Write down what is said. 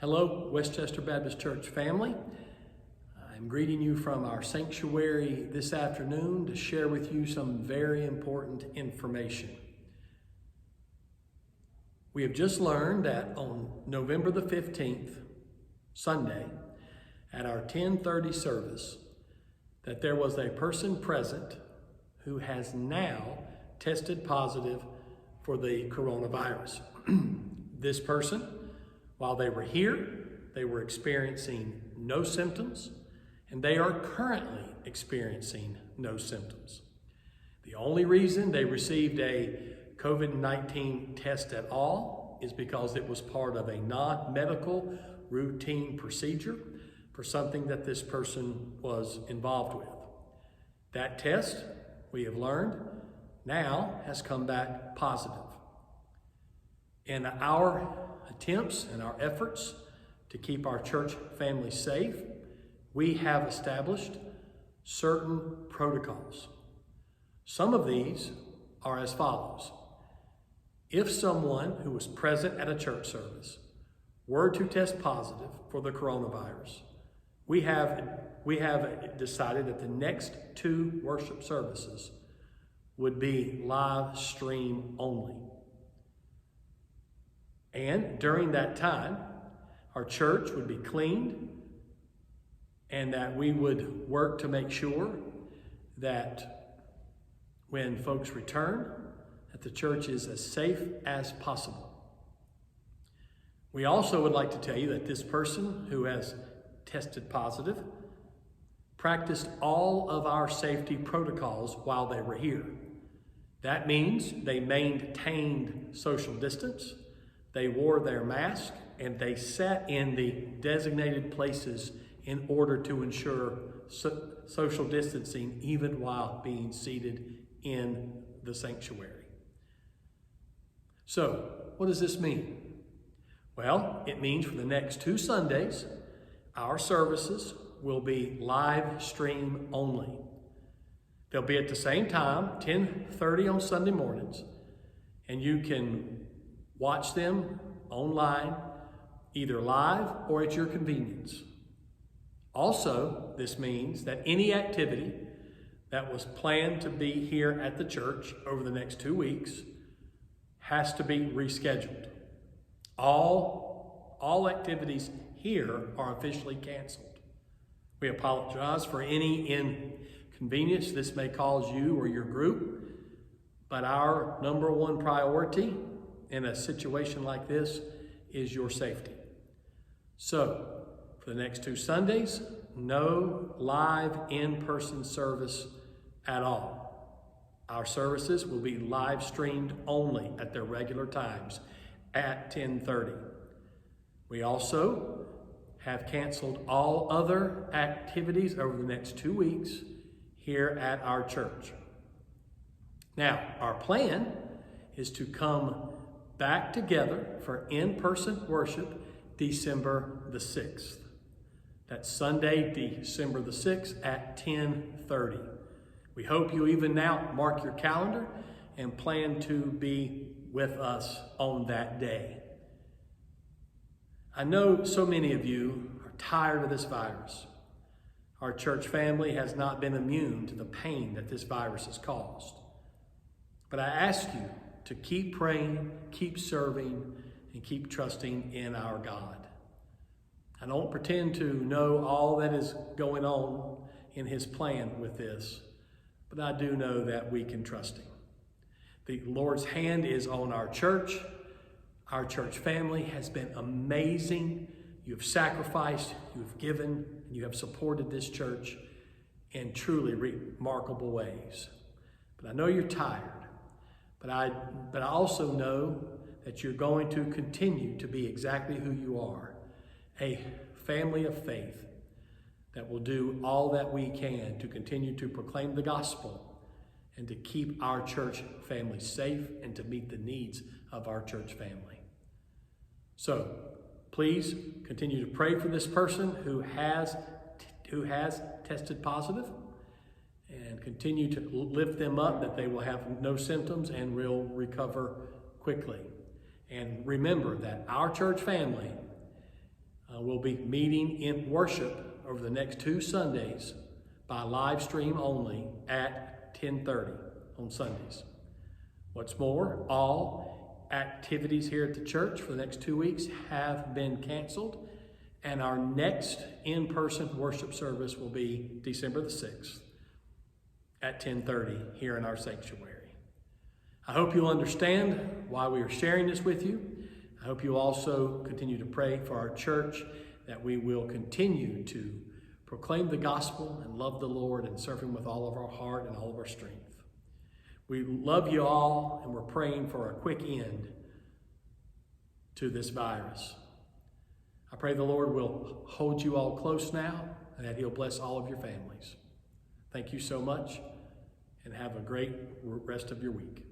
Hello, Westchester Baptist Church family. I'm greeting you from our sanctuary this afternoon to share with you some very important information. We have just learned that on November the 15th, Sunday, at our 10:30 service, that there was a person present who has now tested positive for the coronavirus. This person, while they were here, they were experiencing no symptoms, and they are currently experiencing no symptoms. The only reason they received a COVID-19 test at all is because it was part of a non-medical routine procedure for something that this person was involved with. That test, we have learned, now has come back positive. In our attempts and our efforts to keep our church family safe, we have established certain protocols. Some of these are as follows. If someone who was present at a church service were to test positive for the coronavirus, we have decided that the next 2 worship services would be live stream only. And during that time, our church would be cleaned, and that we would work to make sure that when folks return, that the church is as safe as possible. We also would like to tell you that this person who has tested positive practiced all of our safety protocols while they were here. That means they maintained social distance, they wore their mask, and they sat in the designated places in order to ensure social distancing even while being seated in the sanctuary. So, what does this mean? Well, it means for the next 2 Sundays, our services will be live stream only. They'll be at the same time, 10:30 on Sunday mornings, and you can watch them online, either live or at your convenience. Also, this means that any activity that was planned to be here at the church over the next 2 weeks has to be rescheduled. All activities here are officially canceled. We apologize for any inconvenience this may cause you or your group, but our number one priority in a situation like this is your safety. So, for the next 2 Sundays, no live in-person service at all. Our services will be live streamed only at their regular times at 10:30. We also have canceled all other activities over the next 2 weeks here at our church. Now, our plan is to come back together for in-person worship December the 6th. That's Sunday, December the 6th at 10:30. We hope you even now mark your calendar and plan to be with us on that day. I know so many of you are tired of this virus. Our church family has not been immune to the pain that this virus has caused. But I ask you to keep praying, keep serving, and keep trusting in our God. I don't pretend to know all that is going on in His plan with this, but I do know that we can trust Him. The Lord's hand is on our church. Our church family has been amazing. You have sacrificed, you have given, and you have supported this church in truly remarkable ways. But I know you're tired. But I also know that you're going to continue to be exactly who you are, a family of faith that will do all that we can to continue to proclaim the gospel and to keep our church family safe and to meet the needs of our church family. So please continue to pray for this person who has tested positive, and continue to lift them up that they will have no symptoms and will recover quickly. And remember that our church family We'll be meeting in worship over the next 2 Sundays by live stream only at 10:30 on Sundays. What's more, all activities here at the church for the next 2 weeks have been canceled, and our next in-person worship service will be December the 6th at 10:30 here in our sanctuary. I hope you'll understand why we are sharing this with you. I hope you also continue to pray for our church, that we will continue to proclaim the gospel and love the Lord and serve Him with all of our heart and all of our strength. We love you all, and we're praying for a quick end to this virus. I pray the Lord will hold you all close now, and that He'll bless all of your families. Thank you so much, and have a great rest of your week.